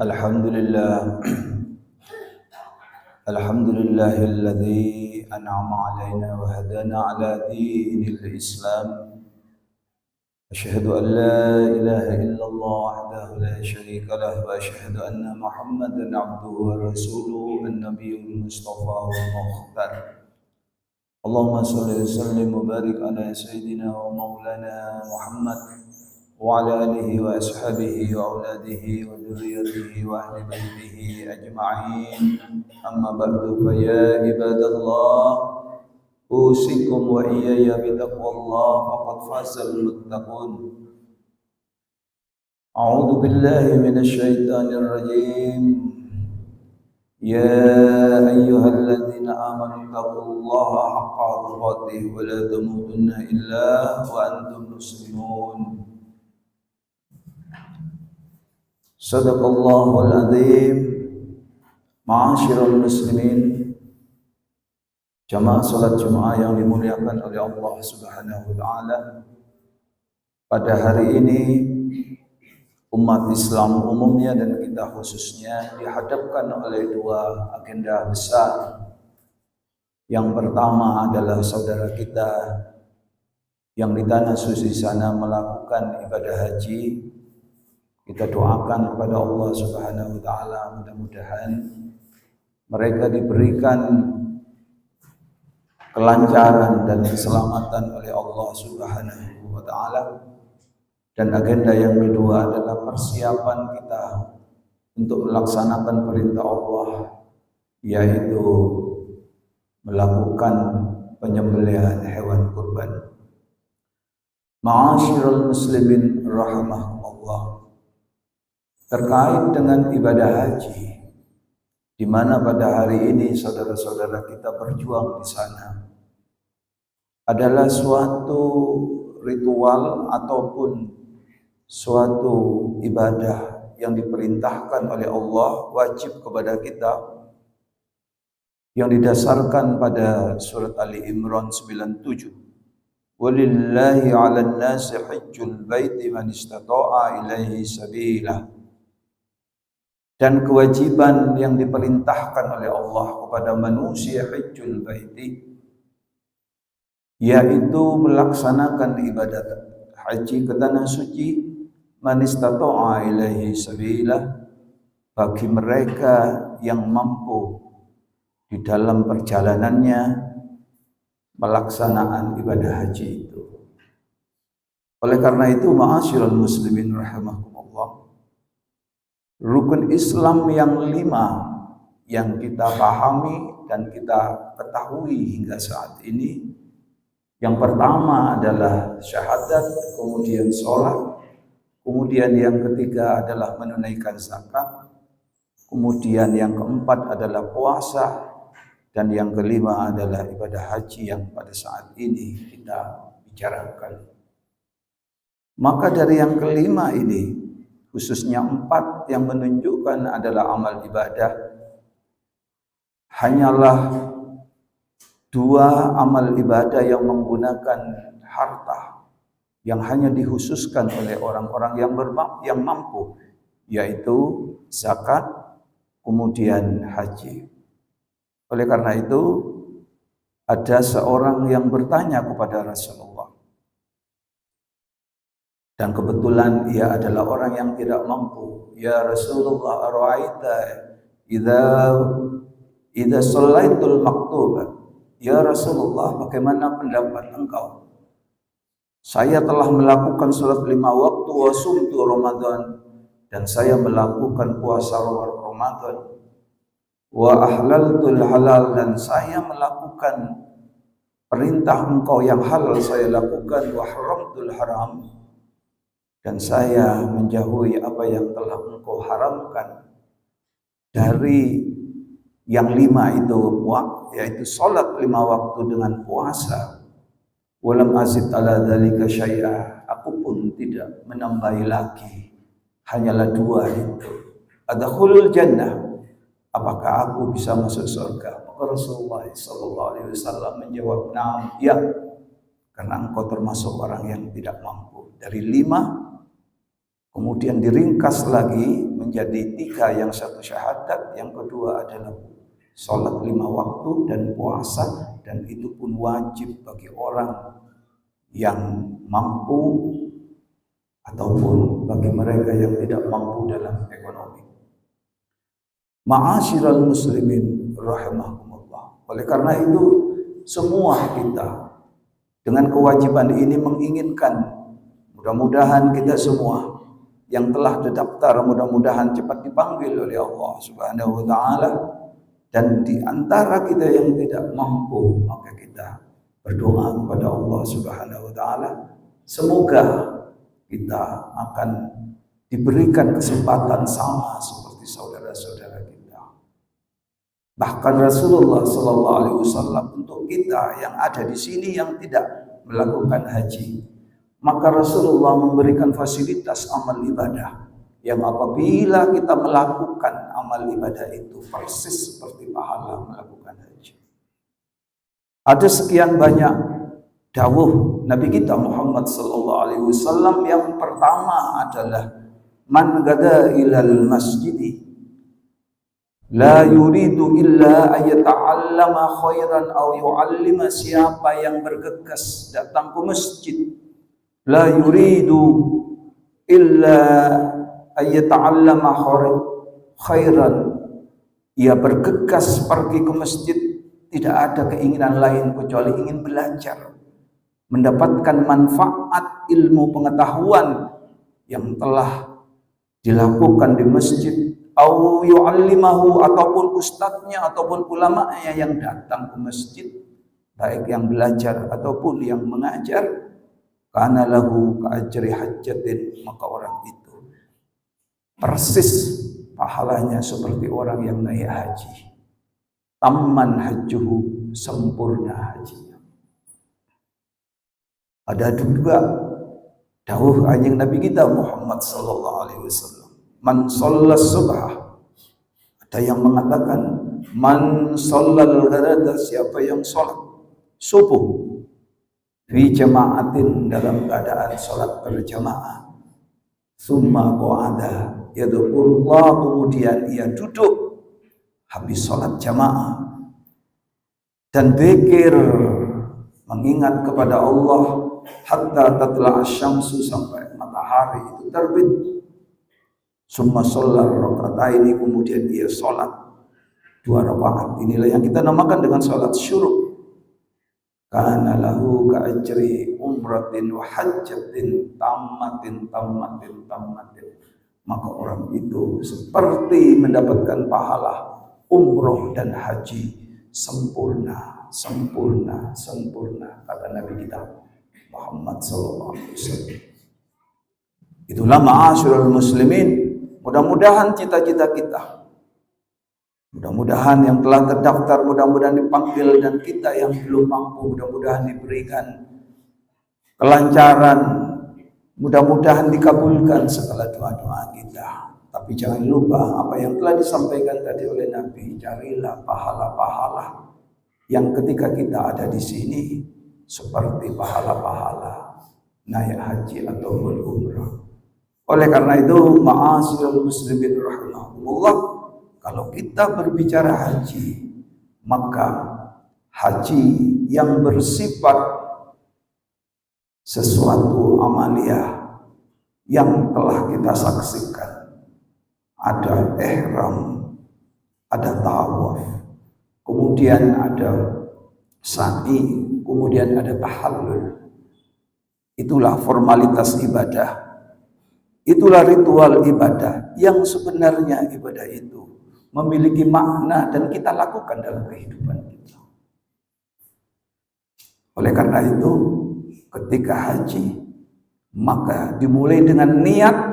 Alhamdulillah. Alhamdulillahilladzi an'ama alaina wa hadana ala dinil Islam. Asyhadu an la ilaha illallah wahdahu la syarika lah wa asyhadu anna Muhammadan abduhu wa rasuluhu an-nabiyyul mustafa wal mukhtar. Allahumma shalli wa sallim wa barik ala sayyidina wa maulana Muhammad wa ala alihi wa ashabihi wa auladihi wa dzurriyyatihi wa ahli baitihi ajma'in. Amma ba'du, fa ya ibadallah, usikum wa iyaya bitaqwallah faqad fazal muttaqun. A'udzu billahi minasy syaithanir rajim. يا أيها الذين آمنوا اتقوا الله حق تقاته ولا تموتن إلا وأنتم مسلمون. صدق الله العظيم. Ma'asyiral muslimin, jamaah salat Jumat yang dimuliakan oleh Allah Subhanahu wa taala. Pada hari ini umat Islam umumnya dan kita khususnya dihadapkan oleh dua agenda besar. Yang pertama adalah saudara kita yang di tanah suci sana melakukan ibadah haji. Kita doakan kepada Allah Subhanahu wa taala, mudah-mudahan mereka diberikan kelancaran dan keselamatan oleh Allah Subhanahu wa taala. Dan agenda yang kedua adalah persiapan kita untuk melaksanakan perintah Allah, yaitu melakukan penyembelihan hewan kurban. Ma'asyiral muslimin rahimakumullah. Terkait dengan ibadah haji, di mana pada hari ini saudara-saudara kita berjuang di sana, adalah suatu ritual ataupun suatu ibadah yang diperintahkan oleh Allah, wajib kepada kita, yang didasarkan pada surat Ali Imran 97. Walillahi 'alan nasi hajjul baiti man istata'a ilaihi sabila. Dan kewajiban yang diperintahkan oleh Allah kepada manusia hajjul baiti, yaitu melaksanakan ibadat haji ke tanah suci, man istata'a ilaihi sabila, bagi mereka yang mampu di dalam perjalanannya melaksanaan ibadah haji itu. Oleh karena itu, ma'asyiral muslimin rahimakumullah, rukun Islam yang 5 yang kita pahami dan kita ketahui hingga saat ini, yang pertama adalah syahadat, kemudian sholat, kemudian yang ketiga adalah menunaikan zakat, kemudian yang keempat adalah puasa, dan yang kelima adalah ibadah haji yang pada saat ini kita bicarakan. Maka dari yang kelima ini, khususnya 4 yang menunjukkan adalah amal ibadah, hanyalah 2 amal ibadah yang menggunakan harta, yang hanya dikhususkan oleh orang-orang yang mampu, yaitu zakat, kemudian haji. Oleh karena itu, ada seorang yang bertanya kepada Rasulullah, dan kebetulan ia adalah orang yang tidak mampu. Ya Rasulullah, ara'aita idza shallaitul maktubah. Ya Rasulullah, bagaimana pendapat engkau? Saya telah melakukan salat 5 waktu wa sumtu Ramadan, dan saya melakukan puasa Ramadan. Wa ahlaltul halal, dan saya melakukan perintah engkau yang halal saya lakukan. Wa haramtul haram, dan saya menjauhi apa yang telah engkau haramkan. Dari yang 5 itu, yaitu salat 5 waktu dengan puasa. Walam azid ala dzalika syai'a, aku pun tidak menambahi lagi, hanyalah 2 itu. Adkhulul jannah, apakah aku bisa masuk surga? Maka Rasulullah sallallahu alaihi wasallam menjawab, "Na'am, ya, karena engkau termasuk orang yang tidak mampu." Dari 5 kemudian diringkas lagi menjadi 3, yang satu syahadat, yang kedua adalah sholat 5 waktu dan puasa, dan itu pun wajib bagi orang yang mampu ataupun bagi mereka yang tidak mampu dalam ekonomi. Ma'asyiral muslimin rahimahumullah. Oleh karena itu semua kita dengan kewajiban ini menginginkan mudah-mudahan kita semua yang telah terdaftar mudah-mudahan cepat dipanggil oleh Allah Subhanahu wa taala, dan di antara kita yang tidak mampu maka kita berdoa kepada Allah Subhanahu wa taala semoga kita akan diberikan kesempatan sama seperti saudara-saudara kita. Bahkan Rasulullah sallallahu alaihi wasallam untuk kita yang ada di sini yang tidak melakukan haji, maka Rasulullah memberikan fasilitas amal ibadah yang apabila kita melakukan amal ibadah itu persis seperti pahala melakukan haji. Ada sekian banyak dawuh Nabi kita Muhammad sallallahu alaihi wasallam. Yang pertama adalah man gada ilal masjidi la yuridu illa ayata'allama khairan aw yu'allima. Siapa yang bergegas datang ke masjid, la yuridu illa ayata'allama khairan, ia bergegas pergi ke masjid tidak ada keinginan lain kecuali ingin belajar, mendapatkan manfaat ilmu pengetahuan yang telah dilakukan di masjid, au yu'allimahu, ataupun ustadznya ataupun ulamanya yang datang ke masjid, baik yang belajar ataupun yang mengajar, kana lahu ka'ajri hajjatin, maka orang itu persis pahalanya seperti orang yang naik haji. Tamman hajjuhu, sempurna hajinya. Ada juga dawuh anjing Nabi kita Muhammad sallallahu alaihi wasallam, man shallas subha. Ada yang mengatakan man shallal ghadata, siapa yang salat subuh fi jama'atin, dalam keadaan salat berjamaah, summa qa'ada yadhkurullah, kemudian ia duduk habis salat jamaah dan zikir mengingat kepada Allah hatta tatla asyamsu, sampai matahari itu terbit. Summa shollar raka'ataini, kemudian dia salat 2 rakaat. Inilah yang kita namakan dengan salat syuruk. Kana lahu ka'ajri umratin wa hajjatin tammatin. Maka orang itu seperti mendapatkan pahala umroh dan haji sempurna, kata Nabi kita Muhammad sallallahu alaihi wasallam. Itulah ma'asyiral muslimin, mudah-mudahan cita-cita kita, mudah-mudahan yang telah terdaftar mudah-mudahan dipanggil, dan kita yang belum mampu mudah-mudahan diberikan kelancaran, mudah-mudahan dikabulkan segala doa-doa kita. Tapi jangan lupa apa yang telah disampaikan tadi oleh Nabi, carilah pahala-pahala yang ketika kita ada di sini seperti pahala-pahala naik haji ataupun umrah. Oleh karena itu, ma'asyiral muslimin rahimahumullah, kalau kita berbicara haji, maka haji yang bersifat sesuatu amaliyah yang telah kita saksikan. Ada ihram, ada tawaf, kemudian ada sa'i, kemudian ada tahallul. Itulah formalitas ibadah, itulah ritual ibadah yang sebenarnya ibadah itu memiliki makna dan kita lakukan dalam kehidupan kita. Oleh karena itu, ketika haji, maka dimulai dengan niat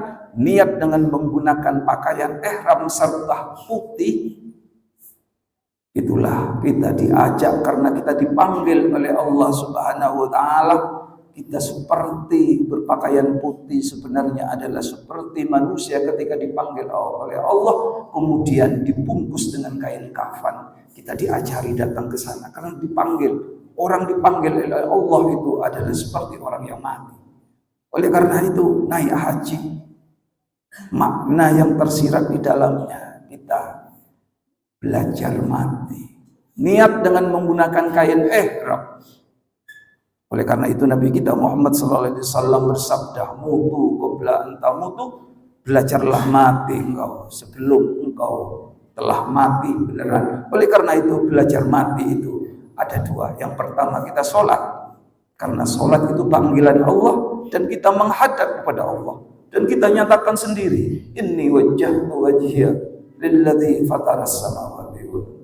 dengan menggunakan pakaian ihram serta putih. Itulah kita diajak karena kita dipanggil oleh Allah Subhanahu wa taala. Kita seperti berpakaian putih sebenarnya adalah seperti manusia ketika dipanggil oleh Allah kemudian dibungkus dengan kain kafan. Kita diajari datang ke sana karena dipanggil. Orang dipanggil oleh Allah itu adalah seperti orang yang mati. Oleh karena itu naik haji makna yang tersirat di dalamnya. Kita belajar mati. Niat dengan menggunakan kain ihram. Oleh karena itu Nabi kita Muhammad SAW bersabda, mutu qabla an tamutu, belajarlah mati engkau sebelum engkau telah mati beneran. Oleh karena itu belajar mati itu ada dua. Yang pertama kita sholat, karena sholat itu panggilan Allah dan kita menghadap kepada Allah dan kita nyatakan sendiri, inni wajjahtu wajhiya lilladzi fataras samawati wal ardh.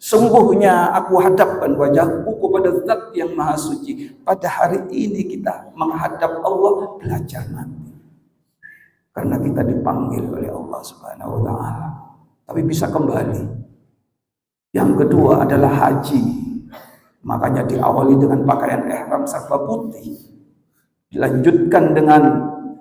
Sungguhnya aku hadapkan wajahku kepada Zat yang Maha Suci. Pada hari ini kita menghadap Allah, belajar mati. Karena kita dipanggil oleh Allah Subhanahu wa taala. Tapi bisa kembali. Yang kedua adalah haji. Makanya diawali dengan pakaian ihram serba putih. Dilanjutkan dengan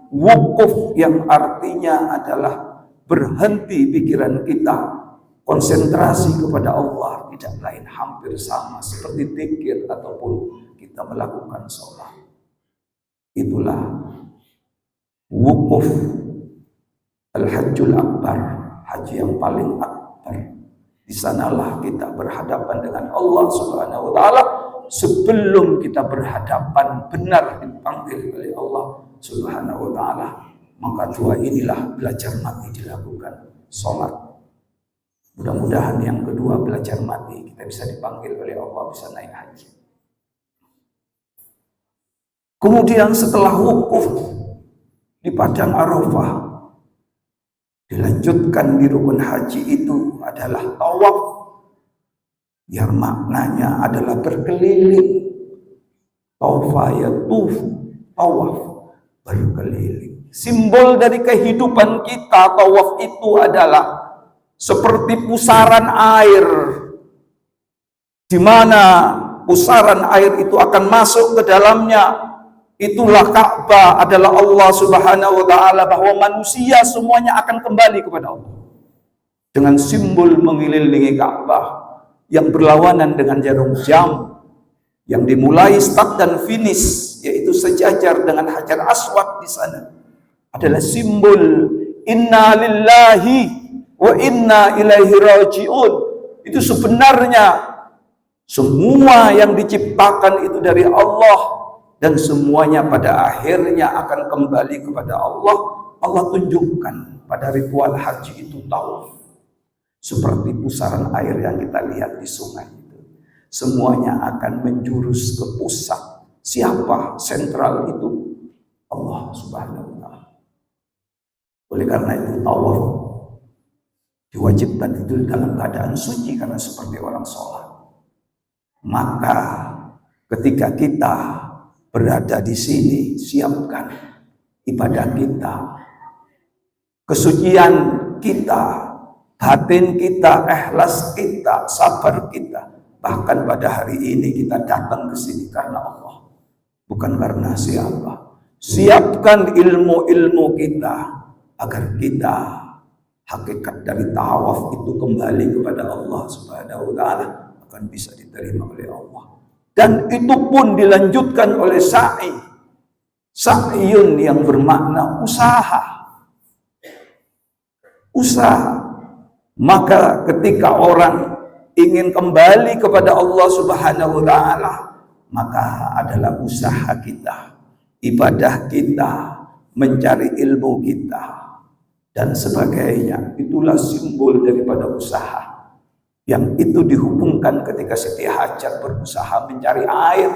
wukuf yang artinya adalah berhenti pikiran kita, konsentrasi kepada Allah, tidak lain hampir sama seperti zikir ataupun kita melakukan sholat. Itulah wukuf al-hajjul akbar, haji yang paling akbar. Di sanalah kita berhadapan dengan Allah Subhanahu wa taala sebelum kita berhadapan benar dipanggil oleh Allah Subhanahu wa taala. Maka dua inilah belajar mati dilakukan, sholat. Mudah-mudahan yang kedua belajar mati, kita bisa dipanggil oleh Allah, bisa naik haji. Kemudian setelah wukuf di Padang Arafah, dilanjutkan di rukun haji itu adalah tawaf, yang maknanya adalah berkeliling. Tawafa yatuf, tawaf, berkeliling. Simbol dari kehidupan kita, tawaf itu adalah seperti pusaran air, di mana pusaran air itu akan masuk ke dalamnya. Itulah Ka'bah adalah Allah Subhanahu wa taala, bahwa manusia semuanya akan kembali kepada Allah. Dengan simbol mengelilingi Ka'bah yang berlawanan dengan jarum jam, yang dimulai start dan finish, yaitu sejajar dengan Hajar Aswad di sana, adalah simbol inna lillahi wa inna ilaihi raji'un. Itu sebenarnya semua yang diciptakan itu dari Allah, dan semuanya pada akhirnya akan kembali kepada Allah. Allah tunjukkan pada ritual haji itu tawaf, seperti pusaran air yang kita lihat di sungai itu. Semuanya akan menjurus ke pusat. Siapa sentral itu? Allah Subhanahu wa taala. Oleh karena itu tawaf diwajibkan itu dalam keadaan suci, karena seperti orang sholat. Maka ketika kita berada di sini, siapkan ibadah kita, kesucian kita, batin kita, ikhlas kita, sabar kita. Bahkan pada hari ini kita datang ke sini karena Allah, bukan karena siapa. Siapkan ilmu-ilmu kita agar kita hakikat dari tawaf itu kembali kepada Allah Subhanahu wa taala, akan bisa diterima oleh Allah. Dan itu pun dilanjutkan oleh sa'i. Sa'yun yang bermakna usaha. Usaha. Maka ketika orang ingin kembali kepada Allah Subhanahu wa taala, maka adalah usaha kita, ibadah kita, mencari ilmu kita, dan sebagainya. Itulah simbol daripada usaha, yang itu dihubungkan ketika Siti Hajar berusaha mencari air,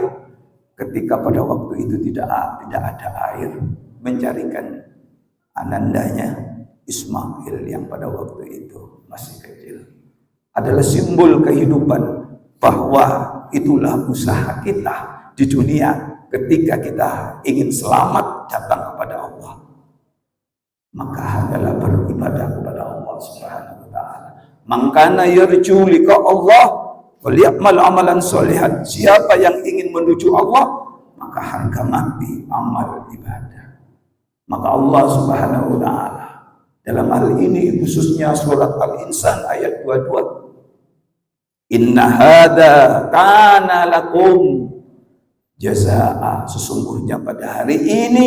ketika pada waktu itu tidak ada air, mencarikan anandanya Ismail yang pada waktu itu masih kecil. Adalah simbol kehidupan, bahwa itulah usaha kita di dunia ketika kita ingin selamat datang kepada Allah. Maka adalah beribadah kepada Allah Subhanahu wa taala. Mangkana yarju liqa Allah walyamal amalan sholihan. Siapa yang ingin menuju Allah, maka harga mati amal ibadah. Maka Allah Subhanahu wa taala dalam hal ini khususnya surat Al-Insan ayat 22, inna hadza kana lakum jazaa, sesungguhnya pada hari ini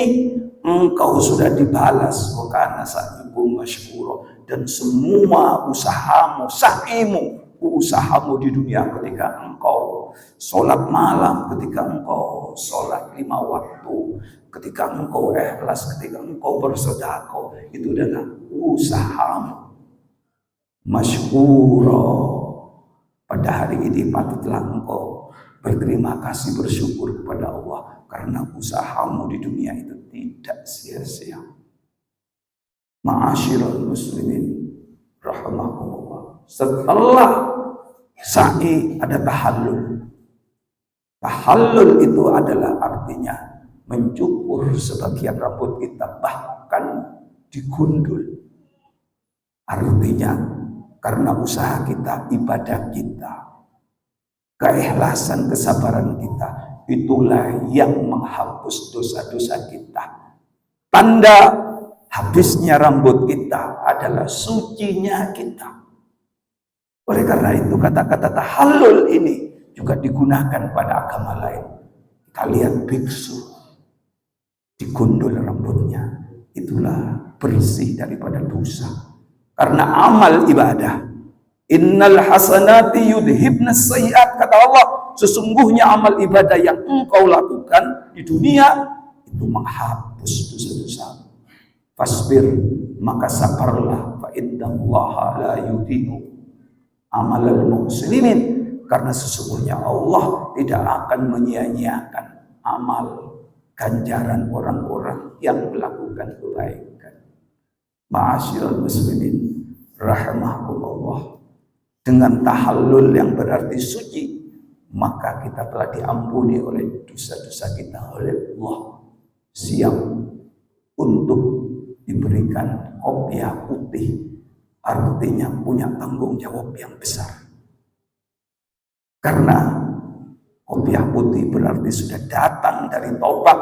engkau sudah dibalas, wa kana sa'yukum sa'yakum masyhura, dan semua usahamu, usahamu di dunia ketika engkau sholat malam, ketika engkau sholat 5 waktu, ketika engkau ikhlas, ketika engkau bersedekah, itu adalah usahamu masyhura. Pada hari ini patutlah engkau berterima kasih, bersyukur kepada Allah karena usahamu di dunia itu tidak sia-sia. Ma'asyiral muslimin rahimakumullah. Setelah sa'i ada tahallul. Tahallul itu adalah artinya mencukur sebagian rambut kita, bahkan digundul. Artinya karena usaha kita, ibadah kita, keikhlasan, kesabaran kita, itulah yang menghapus dosa-dosa kita. Tanda habisnya rambut kita adalah sucinya kita. Oleh karena itu kata-kata tahallul ini juga digunakan pada agama lain. Kalian biksu, digundul rambutnya, itulah bersih daripada dosa. Karena amal ibadah, innal hasanati yudhibna sayyi'at, kata Allah, sesungguhnya amal ibadah yang engkau lakukan di dunia itu menghapus dosa-dosa. Fasbir, maka sabarlah, fa innallaha la yudhi'u amalal muslimin, karena sesungguhnya Allah tidak akan menyia-nyiakan amal ganjaran orang-orang yang melakukan kebaikan. Ma'asyiral muslimin rahimakumullah, dengan tahallul yang berarti suci, maka kita telah diampuni oleh dosa-dosa kita oleh Allah, siap untuk diberikan kopiah putih, artinya punya tanggung jawab yang besar. Karena kopiah putih berarti sudah datang dari taubat.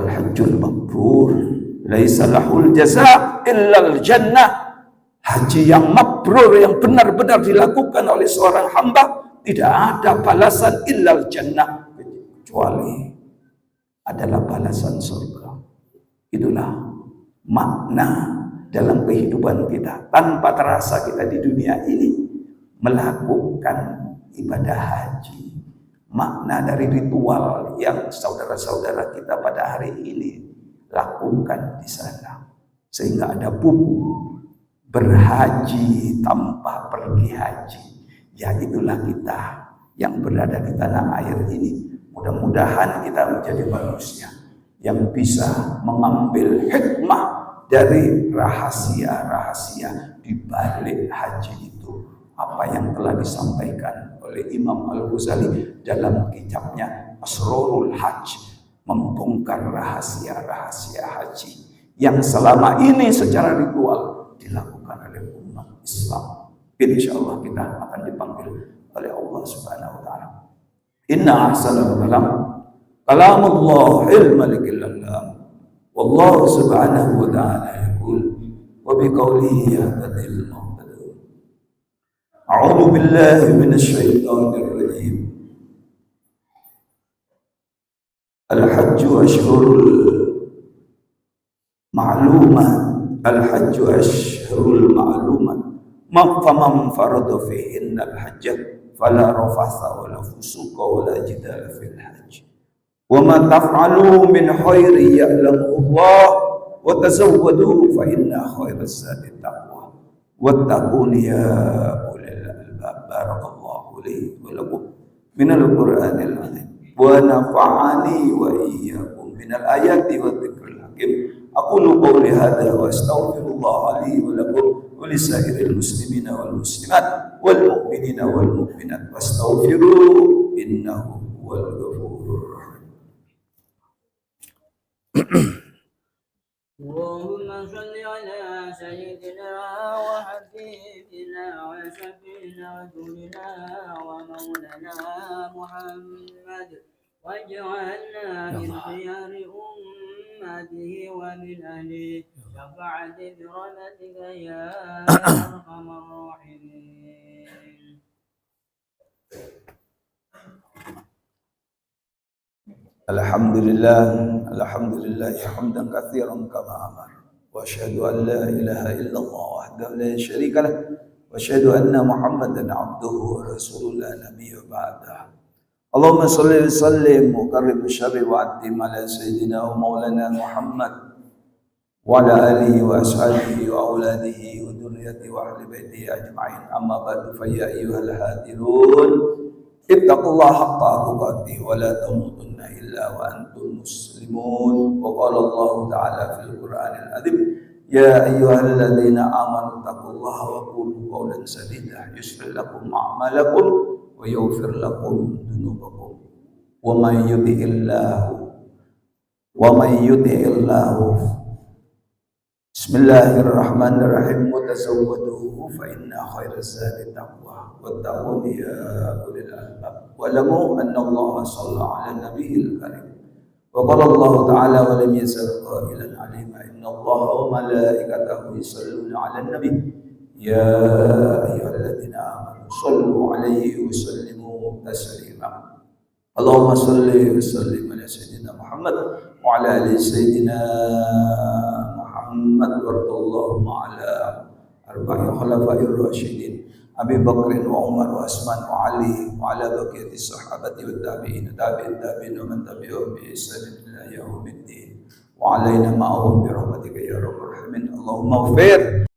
Al-hajjul mabrur laisa lahul jaza' illal jannah. Haji yang mabrur, yang benar-benar dilakukan oleh seorang hamba, tidak ada balasan illal jannah, kecuali adalah balasan surga. Itulah makna dalam kehidupan kita. Tanpa terasa kita di dunia ini melakukan ibadah haji. Makna dari ritual yang saudara-saudara kita pada hari ini lakukan di sana. Sehingga ada buku berhaji tanpa pergi haji. Ya, itulah kita yang berada di tanah air ini. Mudah-mudahan kita menjadi manusia yang bisa mengambil hikmah dari rahasia-rahasia di balik haji itu. Apa yang telah disampaikan oleh Imam Al-Ghazali dalam kitabnya Asrarul Hajj, membongkar rahasia-rahasia haji yang selama ini secara ritual dilakukan oleh umat Islam. Insyaallah kita akan dipanggil oleh Allah Subhanahu wa taala. Inna ahsanal kalam kalamullah malikil alam. Wallahu subhanahu wa ta'ala yaqul wa biqaulihi yahdil muhtadun. A'udzu billahi minasyaitonir rajim. Al-hajju ashhurul ma'lumat. Al-hajju ashhurul ma'lumat. Faman farada fihinna al-hajja fala rafatha wala fusuqa wala jidala fil hajj. Wa ma taf'alu min khairin ya'lamu Allah wa tazawwadu fa inna khairaz zadi taqwa wattaquni ya ulil albab. Barakallahu li wa lakum minal qur'anil azim wa nafa'ani wa iyyakum minal ayati wa dzikril hakim. Aqulu qawli hadza wa astaghfirullah li wa lakum wa lisairil muslimina wal muslimat wal mu'minina wal mu'minat wastaghfiruhu innahu huwal ghafurur rahim. اللهم صل على سيدنا وحبيبنا وشفينا رسولنا ومولانا محمد واجعلنا من خيار أمته ومن أهله شفاعة برحمتك يا أرحم الراحمين. Alhamdulillah, alhamdulillah hamdan katsiran kama amar. وأشهد أن لا إله إلا الله وحده لا شريك له وأشهد أن محمدا عبده ورسوله لا نبي بعده. اللهم صل وسلم وكرم الشر وعظم على سيدنا ومولانا محمد وعلى آله وأصحابه وأولاده وذريته وأهل بيته أجمعين. أما بعد فيا أيها الهادرون اتقوا الله حق تقاته ولا تموتن إلا وأنتم مسلمون. وقال الله تعالى في القرآن العظيم يا أيها الذين آمنوا اتقوا الله وقولوا قولا سديدا يصلح لكم أعمالكم ويغفر لكم ذنوبكم ومن يطع الله Bismillahirrahmanirrahim. Mutazawwadu fa inna khairaz zadi taqwa wattaqun ya ulil albab. Wa'lamu anna Allah shalla 'ala nabiyil karim. Wa qala Allah ta'ala wa lam yazal qailan 'alima inna Allah wa malaikatahu yusalluna 'alan nabi ya ayyuhalladzina amanu shallu 'alaihi wa sallimu taslima. Allahumma shalli wa sallim ala sayyidina Muhammad wa ala ali sayyidina Muhammad warḍallahu ala arba'i khulafa'ir rasyidin Abi Bakr wa Umar wa Utsman wa Ali wa ala baqiyati sahabati wa tabi'in tabi'in wa man tabi'ahum bi ihsan ila yaumiddin wa alaina ma'ahum bi rahmatika ya arhamar rahimin. Allahumma ighfir